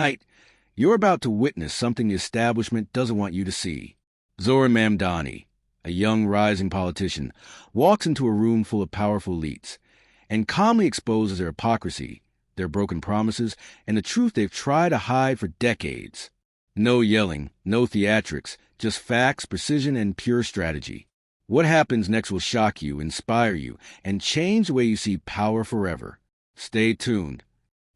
Tonight, you're about to witness something the establishment doesn't want you to see. Zohran Mamdani, a young rising politician, walks into a room full of powerful elites and calmly exposes their hypocrisy, their broken promises, and the truth they've tried to hide for decades. No yelling, no theatrics, just facts, precision, and pure strategy. What happens next will shock you, inspire you, and change the way you see power forever. Stay tuned.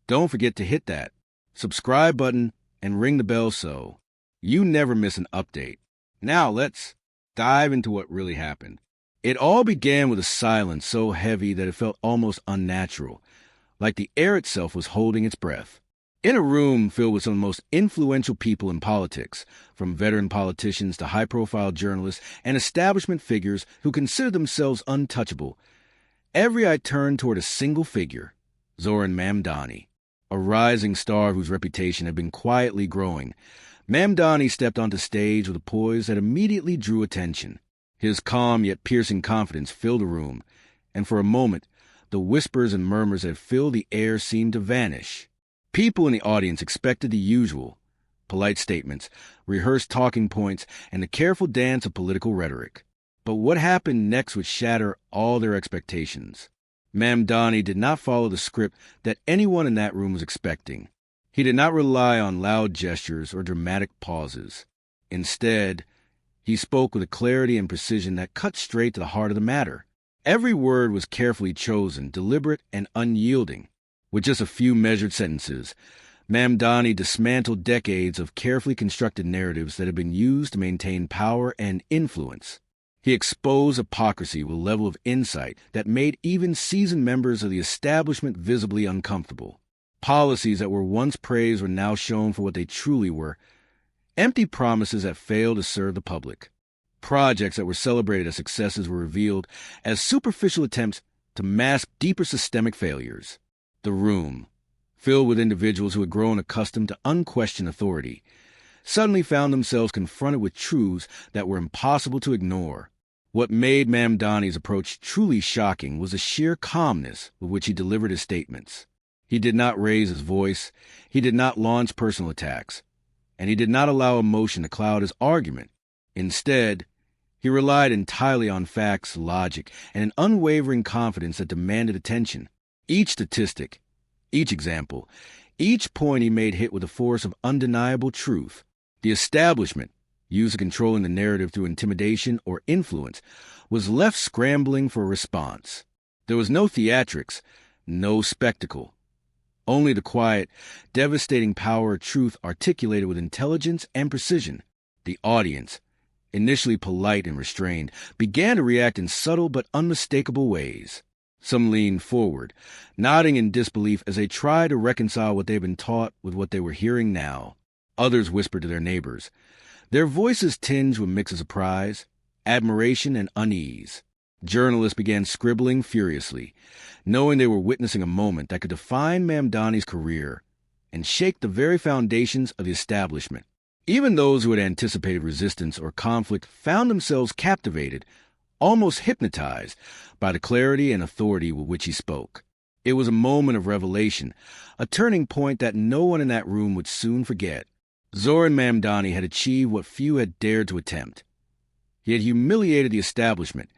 Don't forget to hit that subscribe button and ring the bell so you never miss an update. Now let's dive into what really happened. It all began with a silence so heavy that it felt almost unnatural, like the air itself was holding its breath. In a room filled with some of the most influential people in politics, from veteran politicians to high-profile journalists and establishment figures who consider themselves untouchable, every eye turned toward a single figure, Zohran Mamdani, a rising star whose reputation had been quietly growing. Mamdani stepped onto stage with a poise that immediately drew attention. His calm yet piercing confidence filled the room, and for a moment, the whispers and murmurs that filled the air seemed to vanish. People in the audience expected the usual: polite statements, rehearsed talking points, and the careful dance of political rhetoric. But what happened next would shatter all their expectations. Mamdani did not follow the script that anyone in that room was expecting. He did not rely on loud gestures or dramatic pauses. Instead, he spoke with a clarity and precision that cut straight to the heart of the matter. Every word was carefully chosen, deliberate, and unyielding. With just a few measured sentences, Mamdani dismantled decades of carefully constructed narratives that had been used to maintain power and influence. He exposed hypocrisy with a level of insight that made even seasoned members of the establishment visibly uncomfortable. Policies that were once praised were now shown for what they truly were: empty promises that failed to serve the public. Projects that were celebrated as successes were revealed as superficial attempts to mask deeper systemic failures. The room, filled with individuals who had grown accustomed to unquestioned authority, suddenly found themselves confronted with truths that were impossible to ignore. What made Mamdani's approach truly shocking was the sheer calmness with which he delivered his statements. He did not raise his voice, he did not launch personal attacks, and he did not allow emotion to cloud his argument. Instead, he relied entirely on facts, logic, and an unwavering confidence that demanded attention. Each statistic, each example, each point he made hit with a force of undeniable truth. The establishment, used to controlling the narrative through intimidation or influence, was left scrambling for a response. There was no theatrics, no spectacle. Only the quiet, devastating power of truth articulated with intelligence and precision. The audience, initially polite and restrained, began to react in subtle but unmistakable ways. Some leaned forward, nodding in disbelief as they tried to reconcile what they had been taught with what they were hearing now. Others whispered to their neighbors, their voices tinged with mixes of surprise, admiration, and unease. Journalists began scribbling furiously, knowing they were witnessing a moment that could define Mamdani's career and shake the very foundations of the establishment. Even those who had anticipated resistance or conflict found themselves captivated, almost hypnotized, by the clarity and authority with which he spoke. It was a moment of revelation, a turning point that no one in that room would soon forget. Zohran Mamdani had achieved what few had dared to attempt. He had humiliated the establishment,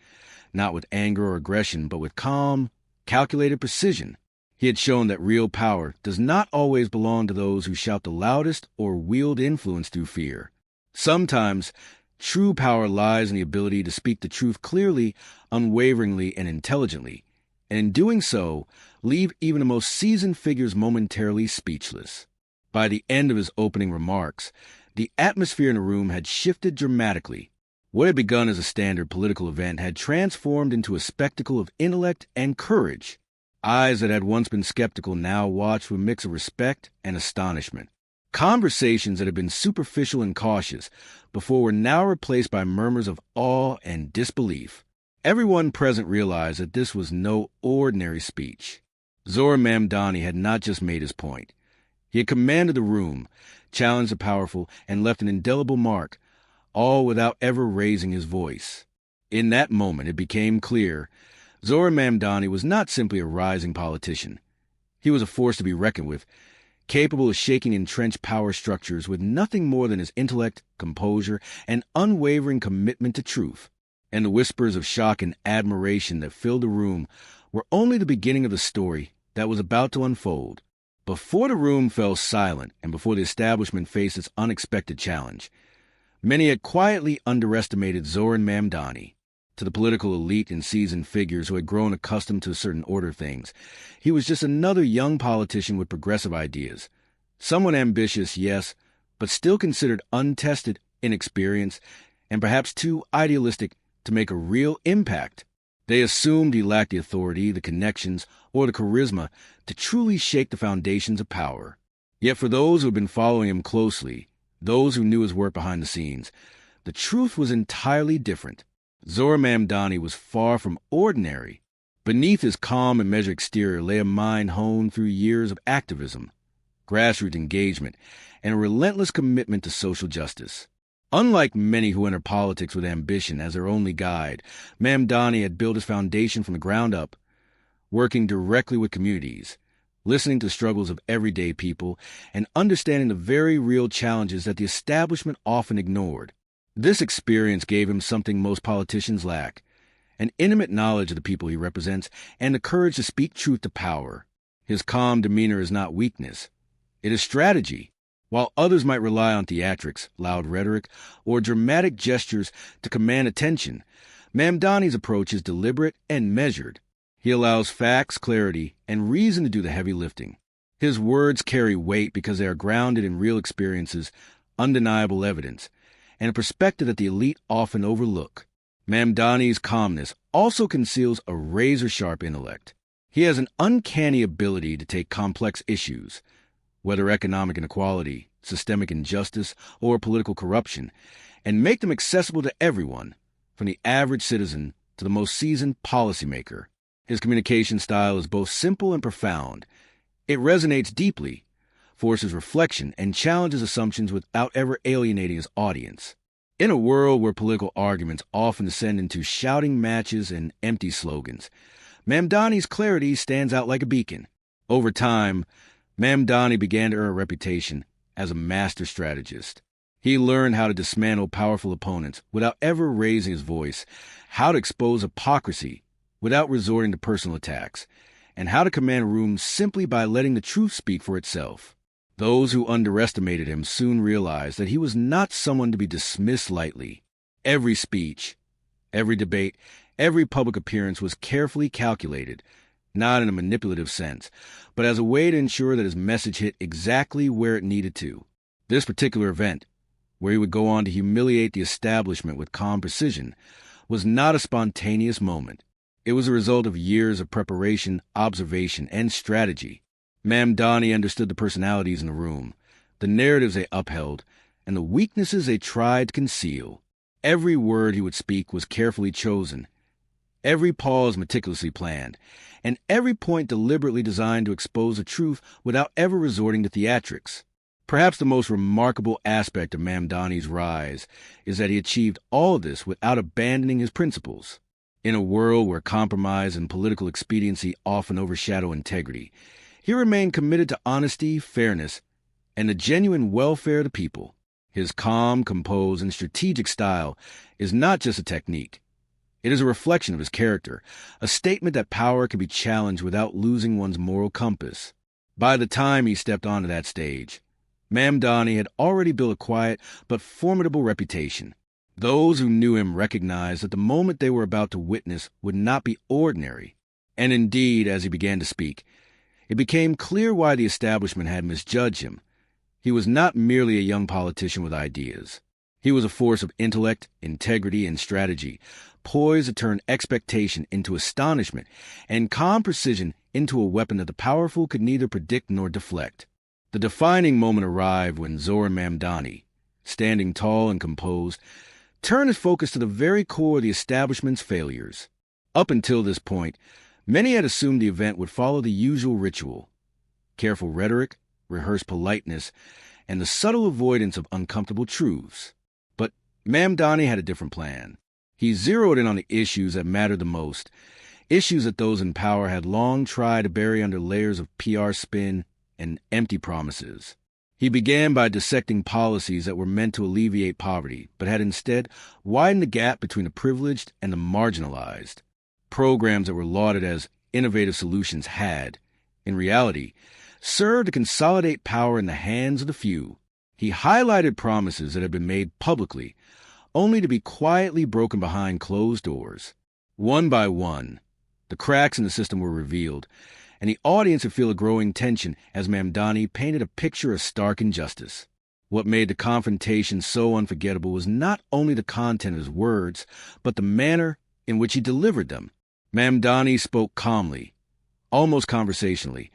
not with anger or aggression, but with calm, calculated precision. He had shown that real power does not always belong to those who shout the loudest or wield influence through fear. Sometimes, true power lies in the ability to speak the truth clearly, unwaveringly, and intelligently, and in doing so, leave even the most seasoned figures momentarily speechless. By the end of his opening remarks, the atmosphere in the room had shifted dramatically. What had begun as a standard political event had transformed into a spectacle of intellect and courage. Eyes that had once been skeptical now watched with a mix of respect and astonishment. Conversations that had been superficial and cautious before were now replaced by murmurs of awe and disbelief. Everyone present realized that this was no ordinary speech. Zohran Mamdani had not just made his point. He had commanded the room, challenged the powerful, and left an indelible mark, all without ever raising his voice. In that moment, it became clear Zohran Mamdani was not simply a rising politician. He was a force to be reckoned with, capable of shaking entrenched power structures with nothing more than his intellect, composure, and unwavering commitment to truth. And the whispers of shock and admiration that filled the room were only the beginning of the story that was about to unfold. Before the room fell silent and before the establishment faced its unexpected challenge, many had quietly underestimated Zohran Mamdani. To the political elite and seasoned figures who had grown accustomed to a certain order of things, he was just another young politician with progressive ideas. Someone ambitious, yes, but still considered untested, inexperienced, and perhaps too idealistic to make a real impact. They assumed he lacked the authority, the connections, or the charisma to truly shake the foundations of power. Yet for those who had been following him closely, those who knew his work behind the scenes, the truth was entirely different. Zohran Mamdani was far from ordinary. Beneath his calm and measured exterior lay a mind honed through years of activism, grassroots engagement, and a relentless commitment to social justice. Unlike many who enter politics with ambition as their only guide, Mamdani had built his foundation from the ground up, working directly with communities, listening to the struggles of everyday people, and understanding the very real challenges that the establishment often ignored. This experience gave him something most politicians lack: an intimate knowledge of the people he represents and the courage to speak truth to power. His calm demeanor is not weakness. It is strategy. While others might rely on theatrics, loud rhetoric, or dramatic gestures to command attention, Mamdani's approach is deliberate and measured. He allows facts, clarity, and reason to do the heavy lifting. His words carry weight because they are grounded in real experiences, undeniable evidence, and a perspective that the elite often overlook. Mamdani's calmness also conceals a razor-sharp intellect. He has an uncanny ability to take complex issues, whether economic inequality, systemic injustice, or political corruption, and make them accessible to everyone, from the average citizen to the most seasoned policymaker. His communication style is both simple and profound. It resonates deeply, forces reflection, and challenges assumptions without ever alienating his audience. In a world where political arguments often descend into shouting matches and empty slogans, Mamdani's clarity stands out like a beacon. Over time, Mamdani began to earn a reputation as a master strategist. He learned how to dismantle powerful opponents without ever raising his voice, how to expose hypocrisy without resorting to personal attacks, and how to command rooms simply by letting the truth speak for itself. Those who underestimated him soon realized that he was not someone to be dismissed lightly. Every speech, every debate, every public appearance was carefully calculated, not in a manipulative sense, but as a way to ensure that his message hit exactly where it needed to. This particular event, where he would go on to humiliate the establishment with calm precision, was not a spontaneous moment. It was a result of years of preparation, observation, and strategy. Mamdani understood the personalities in the room, the narratives they upheld, and the weaknesses they tried to conceal. Every word he would speak was carefully chosen, every pause meticulously planned, and every point deliberately designed to expose the truth without ever resorting to theatrics. Perhaps the most remarkable aspect of Mamdani's rise is that he achieved all of this without abandoning his principles. In a world where compromise and political expediency often overshadow integrity, he remained committed to honesty, fairness, and the genuine welfare of the people. His calm, composed, and strategic style is not just a technique. It is a reflection of his character, a statement that power can be challenged without losing one's moral compass. By the time he stepped onto that stage, Mamdani had already built a quiet but formidable reputation. Those who knew him recognized that the moment they were about to witness would not be ordinary. And indeed, as he began to speak, it became clear why the establishment had misjudged him. He was not merely a young politician with ideas. He was a force of intellect, integrity, and strategy, poised to turn expectation into astonishment and calm precision into a weapon that the powerful could neither predict nor deflect. The defining moment arrived when Zohran Mamdani, standing tall and composed, turned his focus to the very core of the establishment's failures. Up until this point, many had assumed the event would follow the usual ritual: careful rhetoric, rehearsed politeness, and the subtle avoidance of uncomfortable truths. But Mamdani had a different plan. He zeroed in on the issues that mattered the most, issues that those in power had long tried to bury under layers of PR spin and empty promises. He began by dissecting policies that were meant to alleviate poverty, but had instead widened the gap between the privileged and the marginalized. Programs that were lauded as innovative solutions had, in reality, served to consolidate power in the hands of the few. He highlighted promises that had been made publicly, only to be quietly broken behind closed doors. One by one, the cracks in the system were revealed, and the audience would feel a growing tension as Mamdani painted a picture of stark injustice. What made the confrontation so unforgettable was not only the content of his words, but the manner in which he delivered them. Mamdani spoke calmly, almost conversationally,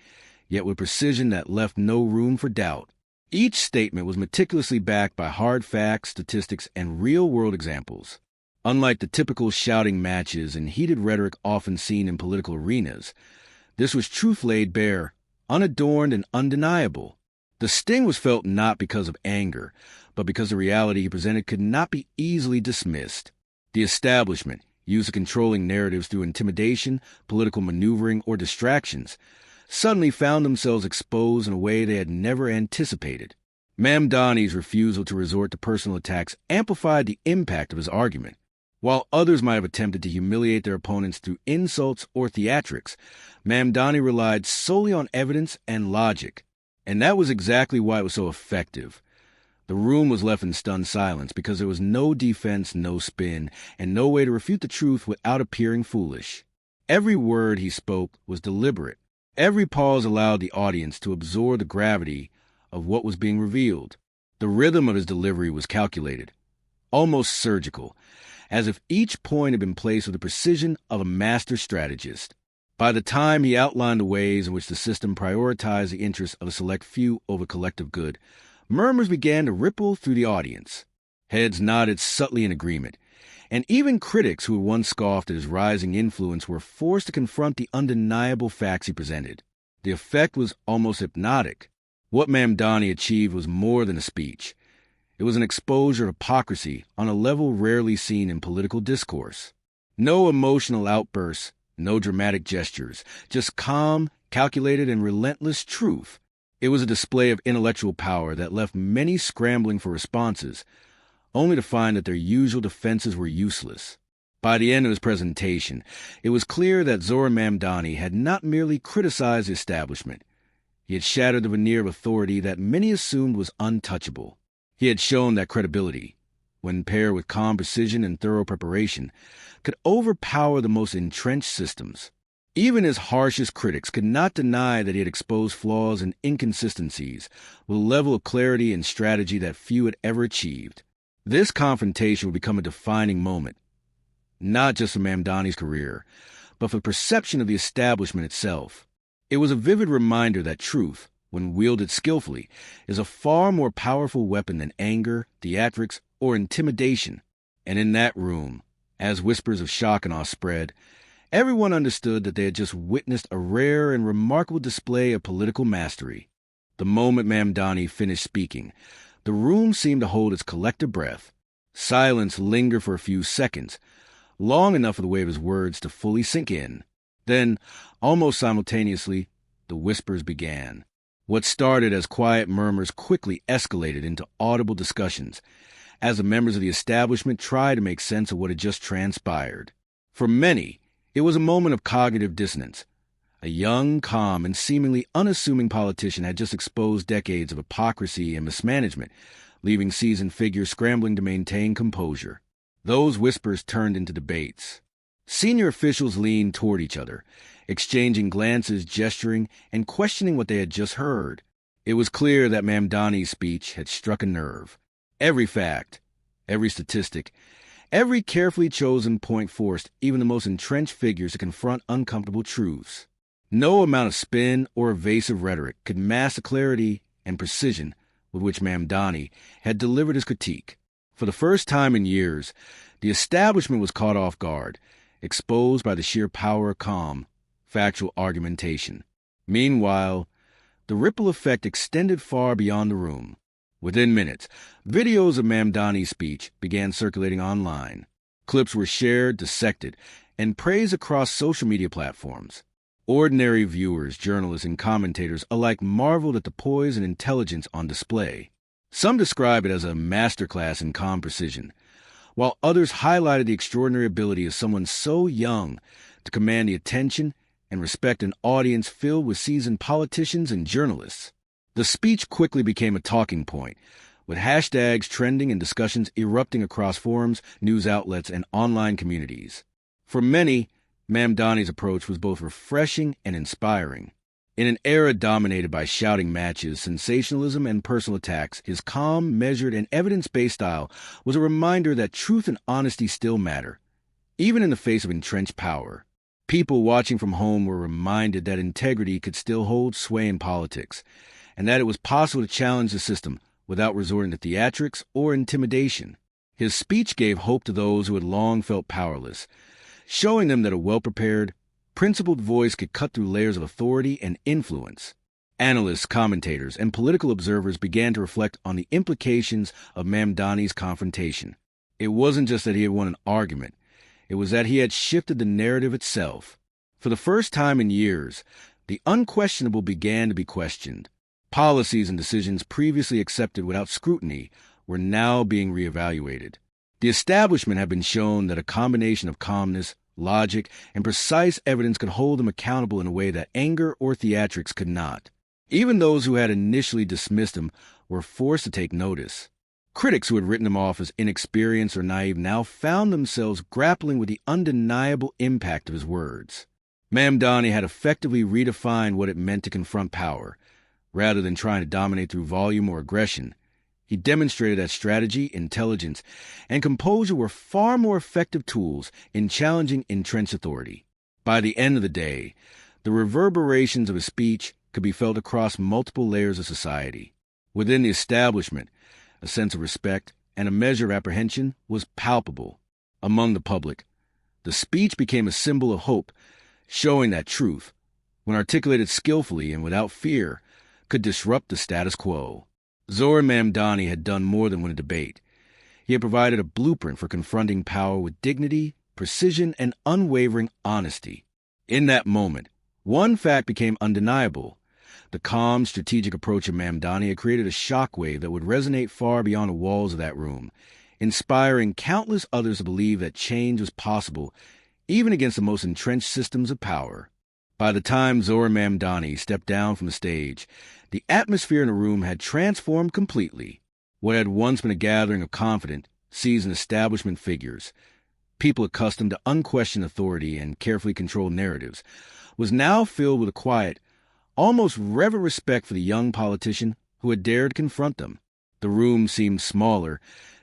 yet with precision that left no room for doubt. Each statement was meticulously backed by hard facts, statistics, and real-world examples. Unlike the typical shouting matches and heated rhetoric often seen in political arenas, this was truth laid bare, unadorned and undeniable. The sting was felt not because of anger, but because the reality he presented could not be easily dismissed. The establishment, used to controlling narratives through intimidation, political maneuvering, or distractions, suddenly found themselves exposed in a way they had never anticipated. Mamdani's refusal to resort to personal attacks amplified the impact of his argument. While others might have attempted to humiliate their opponents through insults or theatrics, Mamdani relied solely on evidence and logic. And that was exactly why it was so effective. The room was left in stunned silence because there was no defense, no spin, and no way to refute the truth without appearing foolish. Every word he spoke was deliberate. Every pause allowed the audience to absorb the gravity of what was being revealed. The rhythm of his delivery was calculated, almost surgical, as if each point had been placed with the precision of a master strategist. By the time he outlined the ways in which the system prioritized the interests of a select few over collective good, murmurs began to ripple through the audience. Heads nodded subtly in agreement, and even critics who had once scoffed at his rising influence were forced to confront the undeniable facts he presented. The effect was almost hypnotic. What Mamdani achieved was more than a speech. It was an exposure of hypocrisy on a level rarely seen in political discourse. No emotional outbursts, no dramatic gestures, just calm, calculated, and relentless truth. It was a display of intellectual power that left many scrambling for responses, only to find that their usual defenses were useless. By the end of his presentation, it was clear that Zohran Mamdani had not merely criticized the establishment. He had shattered the veneer of authority that many assumed was untouchable. He had shown that credibility, when paired with calm precision and thorough preparation, could overpower the most entrenched systems. Even his harshest critics could not deny that he had exposed flaws and inconsistencies with a level of clarity and strategy that few had ever achieved. This confrontation would become a defining moment, not just for Mamdani's career, but for the perception of the establishment itself. It was a vivid reminder that truth, when wielded skillfully, is a far more powerful weapon than anger, theatrics, or intimidation. And in that room, as whispers of shock and awe spread, everyone understood that they had just witnessed a rare and remarkable display of political mastery. The moment Mamdani finished speaking, the room seemed to hold its collective breath. Silence lingered for a few seconds, long enough for the weight of his words to fully sink in. Then, almost simultaneously, the whispers began. What started as quiet murmurs quickly escalated into audible discussions, as the members of the establishment tried to make sense of what had just transpired. For many, it was a moment of cognitive dissonance. A young, calm, and seemingly unassuming politician had just exposed decades of hypocrisy and mismanagement, leaving seasoned figures scrambling to maintain composure. Those whispers turned into debates. Senior officials leaned toward each other, exchanging glances, gesturing, and questioning what they had just heard. It was clear that Mamdani's speech had struck a nerve. Every fact, every statistic, every carefully chosen point forced even the most entrenched figures to confront uncomfortable truths. No amount of spin or evasive rhetoric could mask the clarity and precision with which Mamdani had delivered his critique. For the first time in years, the establishment was caught off guard, exposed by the sheer power of calm, factual argumentation. Meanwhile, the ripple effect extended far beyond the room. Within minutes, videos of Mamdani's speech began circulating online. Clips were shared, dissected, and praised across social media platforms. Ordinary viewers, journalists, and commentators alike marveled at the poise and intelligence on display. Some describe it as a masterclass in calm precision, while others highlighted the extraordinary ability of someone so young to command the attention and respect an audience filled with seasoned politicians and journalists. The speech quickly became a talking point, with hashtags trending and discussions erupting across forums, news outlets, and online communities. For many, Mamdani's approach was both refreshing and inspiring. In an era dominated by shouting matches, sensationalism, and personal attacks, his calm, measured, and evidence-based style was a reminder that truth and honesty still matter, even in the face of entrenched power. People watching from home were reminded that integrity could still hold sway in politics, and that it was possible to challenge the system without resorting to theatrics or intimidation. His speech gave hope to those who had long felt powerless, showing them that a well-prepared, principled voice could cut through layers of authority and influence. Analysts, commentators, and political observers began to reflect on the implications of Mamdani's confrontation. It wasn't just that he had won an argument, it was that he had shifted the narrative itself. For the first time in years, the unquestionable began to be questioned. Policies and decisions previously accepted without scrutiny were now being reevaluated. The establishment had been shown that a combination of calmness, logic, and precise evidence could hold them accountable in a way that anger or theatrics could not. Even those who had initially dismissed him were forced to take notice. Critics who had written him off as inexperienced or naive now found themselves grappling with the undeniable impact of his words. Mamdani had effectively redefined what it meant to confront power. Rather than trying to dominate through volume or aggression, he demonstrated that strategy, intelligence, and composure were far more effective tools in challenging entrenched authority. By the end of the day, the reverberations of his speech could be felt across multiple layers of society. Within the establishment, a sense of respect and a measure of apprehension was palpable. Among the public, the speech became a symbol of hope, showing that truth, when articulated skillfully and without fear, could disrupt the status quo. Zohran Mamdani had done more than win a debate. He had provided a blueprint for confronting power with dignity, precision, and unwavering honesty. In that moment, one fact became undeniable. The calm, strategic approach of Mamdani had created a shockwave that would resonate far beyond the walls of that room, inspiring countless others to believe that change was possible, even against the most entrenched systems of power. By the time Zohran Mamdani stepped down from the stage, the atmosphere in the room had transformed completely. What had once been a gathering of confident, seasoned establishment figures, people accustomed to unquestioned authority and carefully controlled narratives, was now filled with a quiet, almost reverent respect for the young politician who had dared to confront them. The room seemed smaller,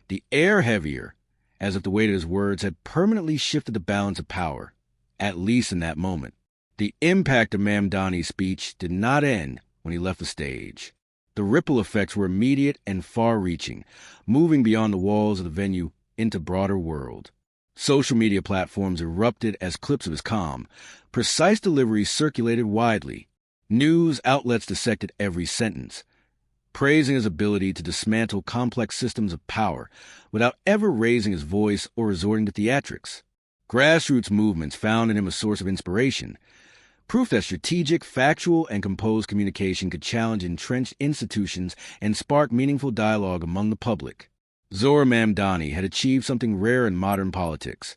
the air heavier, as if the weight of his words had permanently shifted the balance of power, at least in that moment. The impact of Mamdani's speech did not end when he left the stage. The ripple effects were immediate and far-reaching, moving beyond the walls of the venue into broader world. Social media platforms erupted as clips of his calm, precise delivery circulated widely. News outlets dissected every sentence, praising his ability to dismantle complex systems of power without ever raising his voice or resorting to theatrics. Grassroots movements found in him a source of inspiration, proof that strategic, factual, and composed communication could challenge entrenched institutions and spark meaningful dialogue among the public. Zohran Mamdani had achieved something rare in modern politics.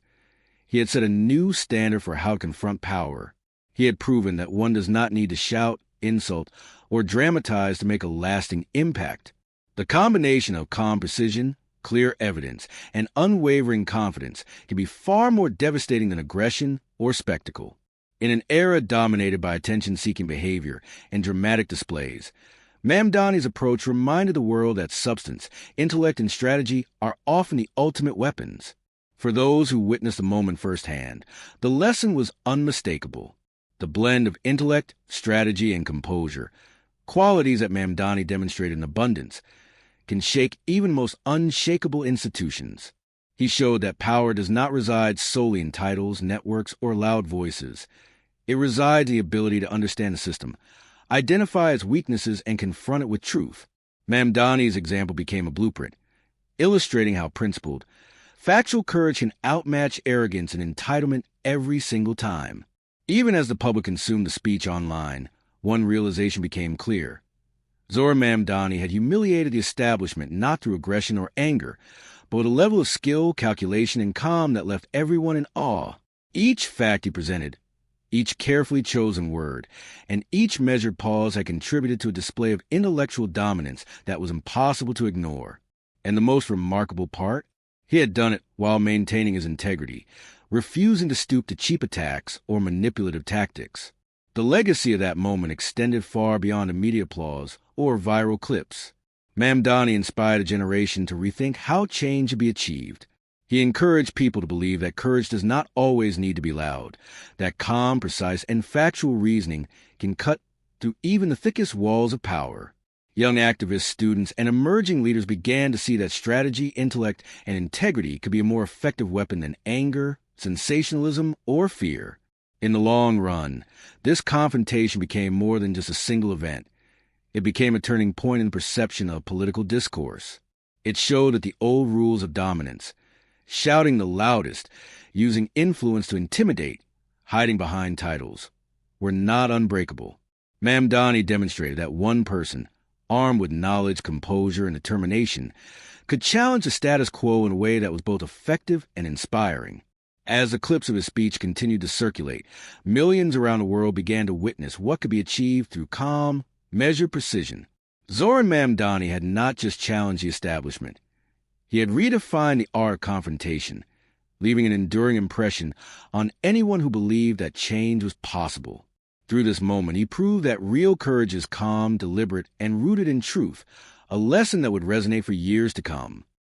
He had set a new standard for how to confront power. He had proven that one does not need to shout, insult, or dramatize to make a lasting impact. The combination of calm precision, clear evidence, and unwavering confidence can be far more devastating than aggression or spectacle. In an era dominated by attention-seeking behavior and dramatic displays, Mamdani's approach reminded the world that substance, intellect, and strategy are often the ultimate weapons. For those who witnessed the moment firsthand, the lesson was unmistakable. The blend of intellect, strategy, and composure, qualities that Mamdani demonstrated in abundance, can shake even most unshakable institutions. He showed that power does not reside solely in titles, networks, or loud voices. It resides in the ability to understand the system, identify its weaknesses, and confront it with truth. Mamdani's example became a blueprint, illustrating how principled, factual courage can outmatch arrogance and entitlement every single time. Even as the public consumed the speech online, one realization became clear. Zohran Mamdani had humiliated the establishment not through aggression or anger, but with a level of skill, calculation, and calm that left everyone in awe. Each fact he presented, each carefully chosen word, and each measured pause had contributed to a display of intellectual dominance that was impossible to ignore. And the most remarkable part? He had done it while maintaining his integrity, refusing to stoop to cheap attacks or manipulative tactics. The legacy of that moment extended far beyond immediate applause or viral clips. Mamdani inspired a generation to rethink how change should be achieved. He encouraged people to believe that courage does not always need to be loud, that calm, precise, and factual reasoning can cut through even the thickest walls of power. Young activists, students, and emerging leaders began to see that strategy, intellect, and integrity could be a more effective weapon than anger, sensationalism, or fear. In the long run, this confrontation became more than just a single event. It became a turning point in the perception of political discourse. It showed that the old rules of dominance, shouting the loudest, using influence to intimidate, hiding behind titles, were not unbreakable. Mamdani demonstrated that one person, armed with knowledge, composure, and determination, could challenge the status quo in a way that was both effective and inspiring. As the clips of his speech continued to circulate, millions around the world began to witness what could be achieved through calm, measured precision. Zohran Mamdani had not just challenged the establishment. He had redefined the art of confrontation, leaving an enduring impression on anyone who believed that change was possible. Through this moment, he proved that real courage is calm, deliberate, and rooted in truth, a lesson that would resonate for years to come.